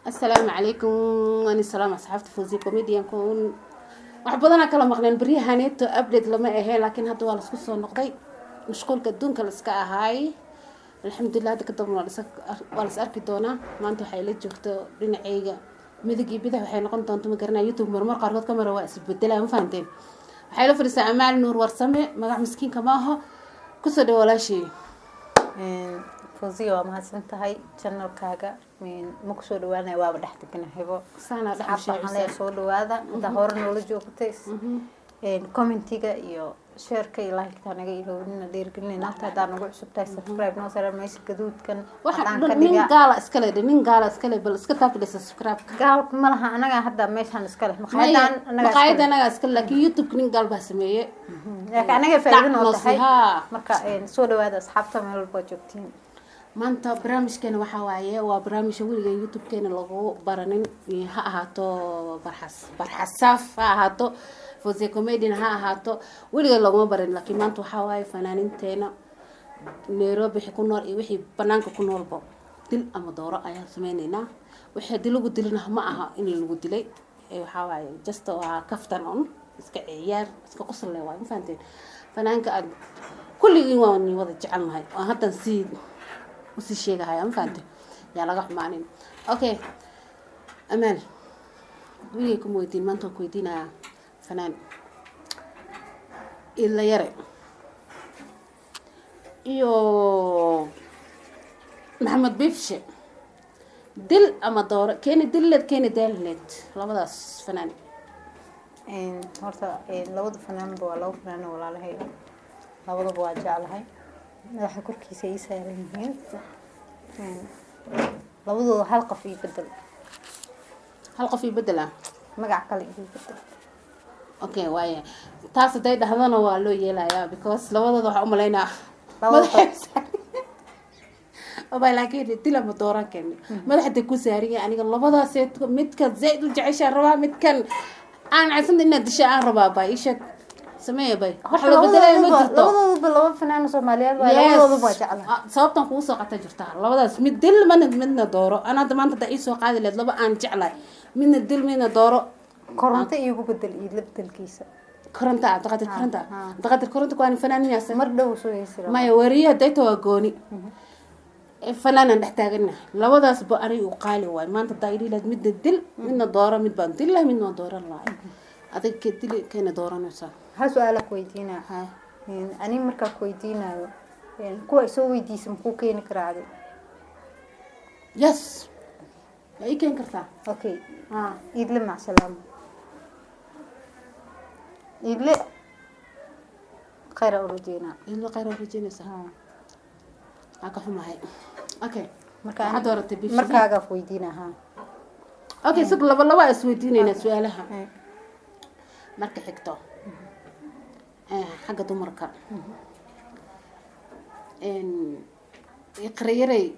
السلام عليكم وأنا السلام أصحابتي فوزي كوميديان كون وحبضنا كلام مقنن بريها نيتو أبدت لما إيه لكن هذا والله سكوت النقطي مشغول كدون كالسكا هاي الحمد لله دك الضمن ولا سأركي دونا ما أنتو حيلت جوكتو بين عيجا مدقي بده وحين نقول أنتم مقرنا يوتيوب مرمر قررت كاميرا واسف بدلها ما فهمتين حيلو فرس أعمال نور ورسمي مقع مسكين كماها كسر ولا شيء فوزي waa mahadsantahay channelkaaga ma ku soo dhawaanay waaba dhex deganahaybo saana dhaxal soo dhawaada inta hore noola joogtay commentiga iyo share-ka iyo like-ka naga ilowina dhiirgelinayna inta hadaan ugu cusubtahay subscribe noo saaran meesha gaduudkan waxaan ka dhigaa nin gaala iskale bal iska taabta subscribe gaal ma laha anaga hadda meeshan iskale maqaayad anaga iskale laakiin youtube nin gaal baa sameeyay laakiin anaga faa'iido noo tahay marka soo dhawaada asxaabta meel walba joogtiin maanta barnaamijkeena waxa waaye waa barnaamij weliga youtube-keena lagu baranin ha ahaato barxasaaf ha ahaato Fozia Comedian ha ahaato weliga laguma barin laakiin maanta waxa waaye fanaaninteena Nairobi ku nool iyo wixii banaanka ku noolba dil ama dooro ayaan sameeynaa wixii dil lagu dilina ma aha in lagu dilay waxa waaye just waa kaftan on iska ciyaar iska qosol leh waa ma fahanteen fanaanka aad kulligiin waa ni wada jecelnahay waa hadan sii وسي شيء هاي أم فهمت يا لقى حمانين أوكي أمال وياكم ويدين ما أنتم كويدين فنان إلا يرى يو محمد بيفشي دل أما دور كان دلت كان دلت لا بدأ فنان horta labada fanaan baa laba fanaan walaalahay labada waa jecelahay madaxa korkiisa ay saaran yihiin labadooda hal qof ii bedel magac kale ii bedel okay waaye taas haday dhahdana waa loo yeelayaa because labadooda waxa u maleynaa labada laakiin dil ama dooran keen madaxda ku saariye aniga labadaas midka zaid u jecesha rabaa midkan aan aysan inaa disha aan rabaa baa isha sameeyay bay waxa la bedelay ma jirto laba fanaan Soomaaliyeed waa labadooda waa jecelahay sababtan ku soo qata jirta labadaas mid dil midna dooro ana maanta da ii soo qaadi leed laba aan jeclay midna dil midna dooro koronto iigu bedel ii labdelkiisa koronto koronto waan fanaan yaas mar dhow soo yeesira ma wariya dayto waa gooni fanaan dhaxtaagna labadaas ba ari u qaali waay maanta da ii leed midna dil midna dooro mid baan dil midna dooro laay adig dil keena dooranaysa ha su'aala ku weydiina ani marka ku weydiinayo kuwa soo weydiisay muxuu keeni karaa yes ay keen kartaa okay idle ma salaam idle khayra urujina aka xumahay okay marka markaaga ku weydiina okay sug laba is weydiinayna su'aalaha marka xigto حاجة دمرك إن إقريري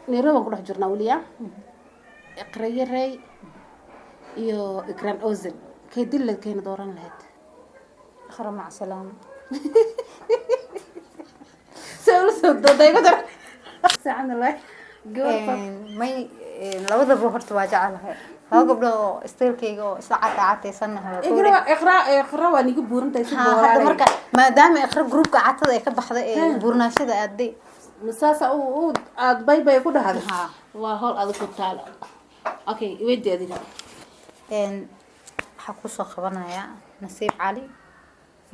نيرو بقول حجرنا وليا إقريري يو إكران أوزن كيدل كين دوران لهاد خرم مع سلام سؤال صد ده يقدر سعنا الله ماي لو ذا بروحت واجع لها هاو قبله استيلكيga oo saacad caateysanah iqra waa nigu buurantay si booraan marka maadaama iqra groupka caatada ay ka baxday ee buurnaashada aaday masaasa aad bay ku dhahday waa hol aad ku taalo okay weedeedina waxa ku soo qabanaya Nasiib Cali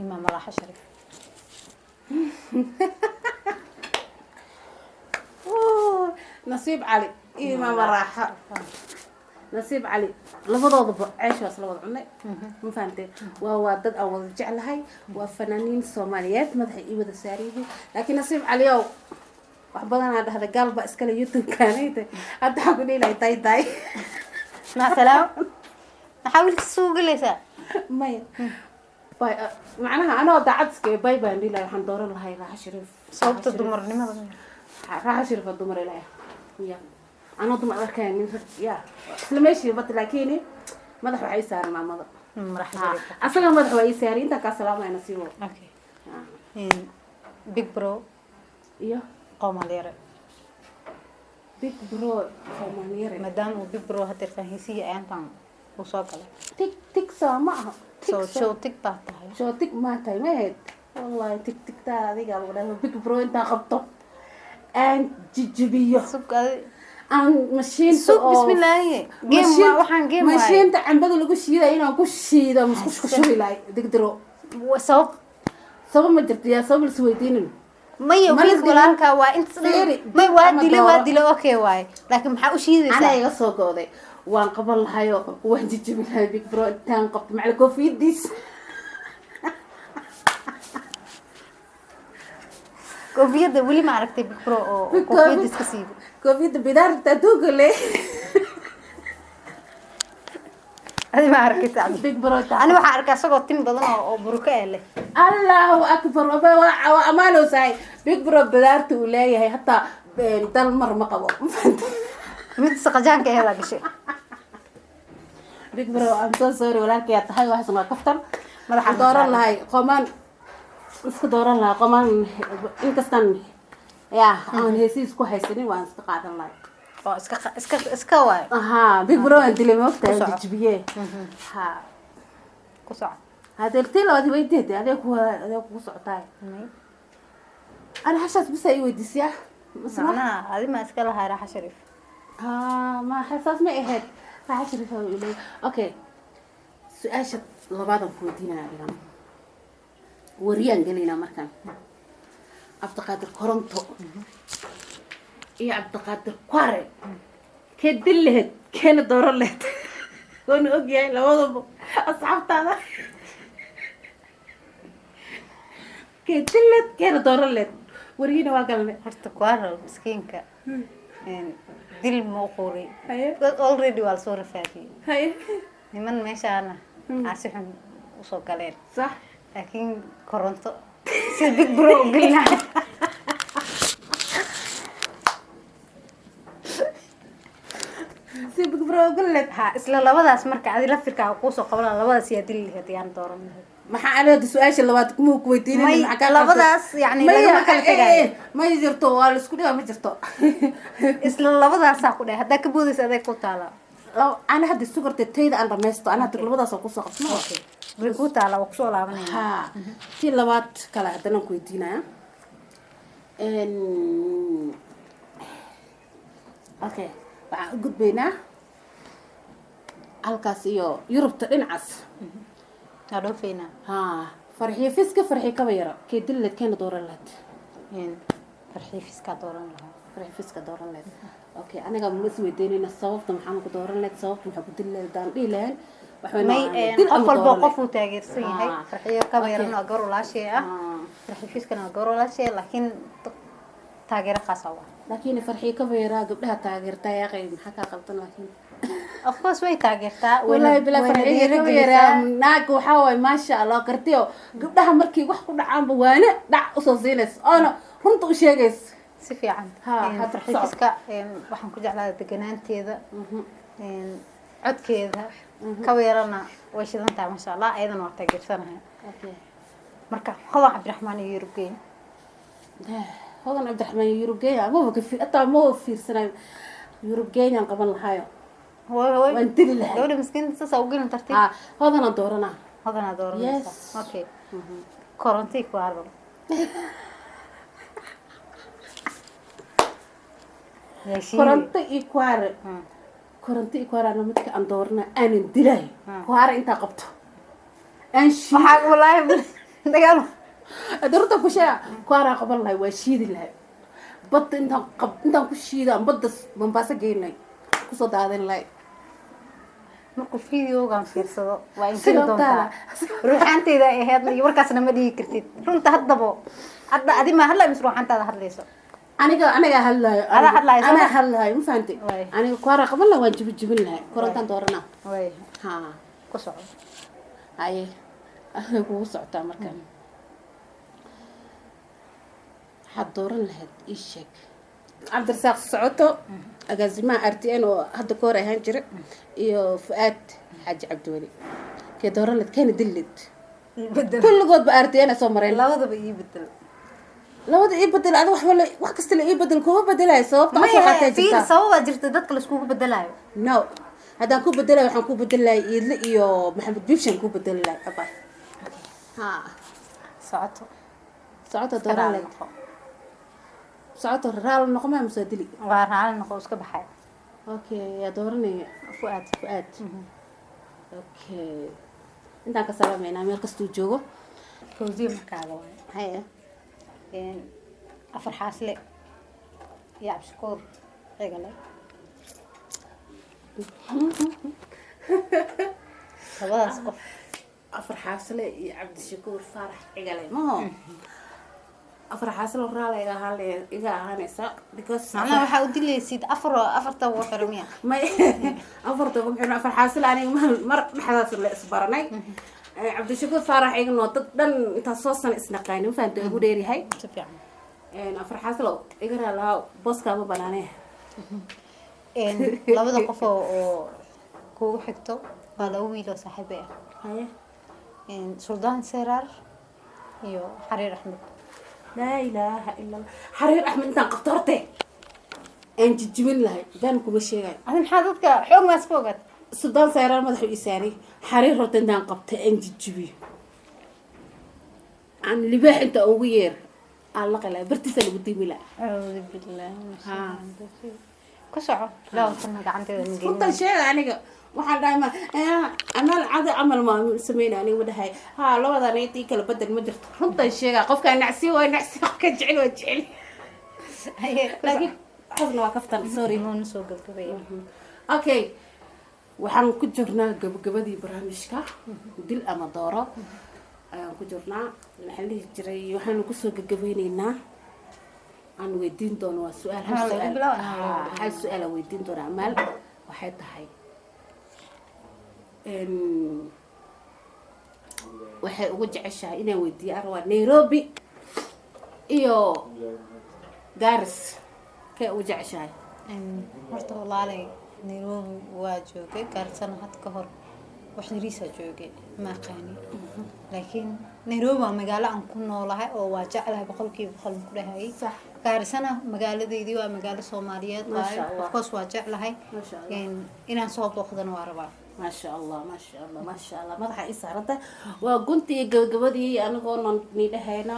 Imaam Raaxa Sharif Nasiib Cali Imaam Raaxa نصيب علي لفظوا عيش وصل وضع عنا ما فهمت ووادد أو رجع هاي وفنانين صوماليات مدح إيوة الساريه لكن نصيب علي أو وحبنا هذا قلب إسكال يوتيوب كانيته حتى حقولي لا تاي مع سلام نحاول السوق لسه ما معناها أنا ودعتك باي باي لا حندور الله هاي راح شريف صوت الدمر لما راح شريف الدمر لا يا أنا ضم أركان من يا سلمشي بتلاقيني ما ذا حي سار مع ماذا راح أصلا ما ذا حي سارين أنت كسلام أنا سيو أوكي بيج برو إياه قوم عليه big bro Soomaaliyare maadaama uu big bro hadeertaan heesihii ayaantan uu soo galay tik soo ma aha soo showtig baa tahay soo tik ma tahay mehed wallahi tik taa adiga lagu dhaho big bro intaa qabto aan jijibiyo subkadi aan mashiinta sub bismillaahi game waxaan game waay mashiinta cambada lagu shiiday inaan ku shiido musqusku shubay digdiro sabab ma jirto yaa sabab is weydiinin maya wiil walaalka waa inta may waa dile okay waay laakiin maxaa u shiidaysaa ana iga soo gooday waan qaban lahayo waan jijibi lahay big bro intaan qabto macal koofiyadiis koofiyada weli ma aragtay big bro oo koofiyadiis ka siibo koofiyada bidaarta dugale adi ma arkaysa big bro ani waxaan arkay asagoo tim badan oo buruka leh allahu akbar waa amaano sahay big bro bidaarta uu leeyahay hataa dal mar ma qabo mid saqajaanka hela gashay big bro I'm so sorry walaalkay tahay waxaan ma kaftan madaxa dooran lahay qomaan isku dooran lahay qomaan inkastan ya aan heesiis ku haysanin waan iska qaadan lahay oo iska waay aha big bro aan dilay moogta jijibiye ha ku soco hadeertii labadi weydeed adeeg ku socotaay ana xashaas bisa ay weydiisiyaa macnaha adi ma iska lahaa raaxa shariif ha ma xasaas ma ahayd raaxa shariif oo ilay okay su'aasha labaad ku weydiinaa dhigan wariyaan galina markan Abdiqaadir Koronto iyo Abdiqaadir Kware kedil lehed keena dooro lehed koona ogyahay labadaba asxaabtaada kedil lehed keena dooro lehed wariyina waa galne horta Kware miskiinka dil ma qori already waa soo rafaadiyay haye niman meeshaana aasi xun u soo galeen صح laakiin Koronto si big bro galina si big bro galad ha isla labadaas marka adi la firkaa ku soo qaban labadaas yaa dil lahayd yaan dooran maxaa aleed su'aasha labaad kuma ku weydiinay maxaa labadaas yani lagama kala tagay ma jirto waa la isku dhigaa ma jirto isla labadaas ku dhahay hadaa ka boodaysa aday ku taala ana hadda sugarta tayda aan dhamaysto ana hadda labadaas ku soo qabsano okay way ku taala waa ku soo laabanayna ha tii labaad kala hadana ku weydiinaya okay waxaan u gudbaynaa halkaas iyo Yurubta dhinacaas adhoofeena ha farxiyo fiska farxiyo kaba yara kee dilad keena dooran lahayd farxiyo fiska dooran lahaa farxiyo fiska dooran lahayd okay aniga ma is weydiinayna sababta maxaan ku dooran lahayd sababta maxaa ku dilayd daan dhiilaan may qof walba qof uu taageersan yahay farxiyo kaba yarana gabar walaashay ah farxiyo fiskana gabar walaashay laakiin taageero khaas ah laakiin farxiyo kaba yara gabdhaha taageerta yaa qeyb maxaa ka qaldan laakiin of course way taageertaa wallahi bila farxiyo kaba yara naag waxa way ma sha Allah qartiyo gabdhaha markii wax ku dhacaanba waana dhac u soo siinayso oo runta u sheegays si fiican farxiyo fiska waxaan ku jeclaa deganaanteeda codkeeda kaba yarana way shidan tahay ma sha Allah ayadana waa taageersanahay okay marka Hodan Cabdiraxmaan iyo Yurubgeyn Hodan Cabdiraxmaan iyo Yurubgeyn ama ka fiirta ma fiirsanayo Yurubgeyn aan qaban lahayo way waan dili lahaa gabadha miskiinta soo u gelin tartiib Hodan doorana Hodan dooranaysa okay Koronto ku arbo Koronto iyo Kware koronto iyo Kware midka aan doorana aanan dilay Kware inta qabto aan shii waxa wallahi dagaal adurta ku shaa Kware qaban lahay waa shiidi lahay bad inta ku shiida badda Mombasa geynay ku soo daadan lahay markuu fiidiyoogan fiirsado waa in kala doontaa ruuxanteeda ay ahayd iyo warkaasna ma dhigi kartid runta hadaba hadda adi ma hadla mis ruuxantaada hadlayso aniga hadlayo ana hadlayo ma fahanti aniga Kware qaban la waan jibin lahay korontan doorana way ha ku soco ay ku socota markan had dooran lahayd ii sheeg Cabdirasaaq socoto agaasimaha RTN oo hadda koor ahaan jira iyo Fuad Xaaji Cabdiwali kee dooran lahayd keena dilid kulligood ba RTN soo mareen labadaba ii bedel labada ii bedel adiga wax kasta la ii bedel kuma bedelayo sababta afar qaatay fiir jirta sababa jirta dadka la iskugu bedelayo no haddaan ku bedelayo waxaan ku bedelahay iidle iyo maxamed bibshan ku bedelahay abay ha socoto socoto doorale socoto raal noqoma musaadili waa raali noqo iska baxay okay ya dooranaya fuaad okay intaan ka salaameynaa meel kastuu joogo fawziya markaada waay haya afar xaasle iyo cabshakuur cigale labadaas qof afar xaasle iyo cabdishakuur faarax cigale maho afar xaasle raala iga ahaanaysa because macnaha waxaa u dilaysid afarta ugu xiran miya may afarta ugu xiran afar xaasle aniga mar dhexdaas la isbaranay cabdishakuur faarax igano dad dhan intaas soo sana isnaqaanin fahamta ugu dheeryahay si fiican afar xaasle igana lahaa booskaama banaanee labada qof oo kugu xigto waa laba wiil oo saaxiibo ah haye suldaan seraar iyo xariir axmed laa ilaaha ila allah xariir axmed intaan qabto horte aan jijibin lahay baan kuma sheegayo adi maxaa dadka xoog maas ka ogaad suldaan seraar madaxu isaanay xariir horte intaan qabtay aan jijibiyo aan libaax inta ugu yeer aan la qalaa bartiisa lagu dimi laha acuudu billahi ku soco laawtana gacanteeda ma gelin runtan sheega aniga waxaan dhahay ma amaan cadi camal ma sameyn aniga ma dhahay ha labadan intii kala bedel ma jirto runtan sheega qofka nacsi waa nacsi qofka jecel waa jecel laakiin qofna waa kaftan sorry moona soo gabgabay okay waxaan ku jirnaa gabagabadii barnaamijka dil ama dooro ayaan ku jirnaa maxaa la dhihi jiray waxaanu kusoo gabagabeyneynaa aan weydiin doono waa su-aal hal su-aal aan weydiin doono amaal waxay tahay waxay ugu jeceshahay inaan weydiiyo arwaa nairobi iyo garis kee ugu jeceshahay horta walaalay nairobi waa joogay gaarisana hadda ka hor wax yariisaa joogay ma aqaani laakiin nairobi waa magaalo aan ku noolahay oo waa jeclahay boqolkiiba boqol ku dhahayay gaarisana magaaladeydii waa magaalo soomaaliyeed waayo ofcourse waa jeclahay inaan soo booqdana waa rabaa ما شاء الله ما شاء الله ما شاء الله مدح إسرته وقلت جبدي أنا قلنا نيدهنا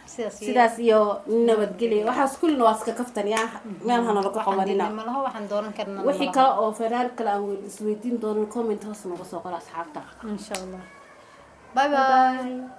sidaas iyo nabadgelyo waxaas kulli waas ka kaftan yaa meel hana lagu qabanina malaha waxaan dooran karnaa wixii kale oo fanaal kale aan isweydiin doono comment hoos nagu soo qor asxaabta insha Allah bye bye